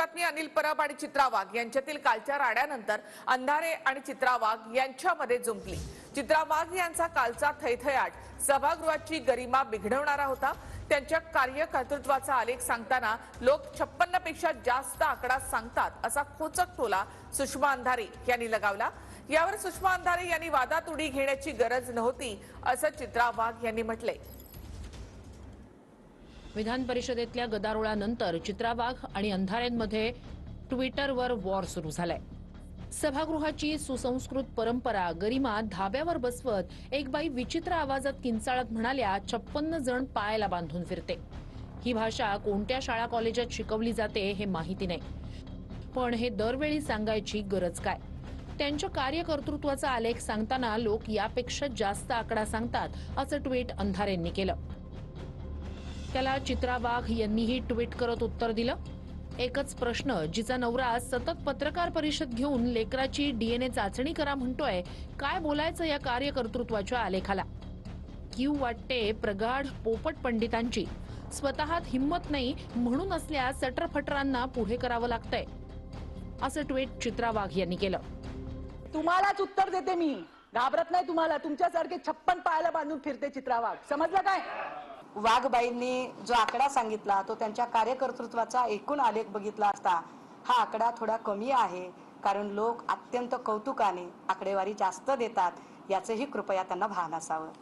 बातमी अनिल परब आणि चित्रा वाघ यांच्यातील कालच्या राड्यानंतर अंधारे आणि चित्रा वाघ यांच्यामध्ये जुंपली। चित्रा वाघ यांचा कालचा थैथयाट सभागृहाची गरिमा बिघडवणारा होता। त्यांच्या कार्यकर्तृत्वाचा आलेख सांगताना लोक 56 पेक्षा जास्त आकडा सांगतात असा खोचक टोला सुषमा अंधारे यांनी लगावला। यावर सुषमा अंधारे यांनी वादात उडी घेण्याची गरज नव्हती असं चित्रा वाघ यांनी म्हटले। विधान परिषदेतल्या गदारोळानंतर चित्रा वाघ आणि अंधारेंमध्ये ट्विटरवर वॉर सुरू झालाय। सभागृहाची सुसंस्कृत परंपरा गरिमा धाब्यावर बसवत एक बाई विचित्र आवाजात किंचाळत म्हणाल्या, 56 जण पायाला बांधून फिरते। ही भाषा कोणत्या शाळा कॉलेजात शिकवली जाते हे माहिती नाही, पण हे दरवेळी सांगायची गरज काय? त्यांच्या कार्यकर्तृत्वाचा आलेख सांगताना लोक यापेक्षा जास्त आकडा सांगतात असं ट्विट अंधारेंनी केलं। त्याला चित्रा वाघ यांनीही ट्विट करत उत्तर दिलं, एकच प्रश्न, जिचा नवरा सतत पत्रकार परिषद घेऊन लेकराची डीएनए चाचणी करा म्हणतोय, काय बोलायचं या कार्यकर्तृत्वाच्या आलेखाला? कीव वाटते प्रगाढ पोपट पंडितांची, स्वतःत हिंमत नाही म्हणून असल्या सटरफटरांना पुढे करावं लागतंय असं ट्विट चित्रा वाघ यांनी केलं। तुम्हालाच उत्तर देते मी, घाबरत नाही तुम्हाला। तुमच्यासारखे 56 पायाला बांधून फिरते चित्रा वाघ, समजलं काय? वाघबाईंनी जो आकडा सांगितला तो त्यांच्या कार्यकर्तृत्वाचा एकूण आलेख बघितला असता हा आकडा थोडा कमी आहे, कारण लोक अत्यंत कौतुकाने आकडेवारी जास्त देतात, याचंही कृपया त्यांना भान असावं।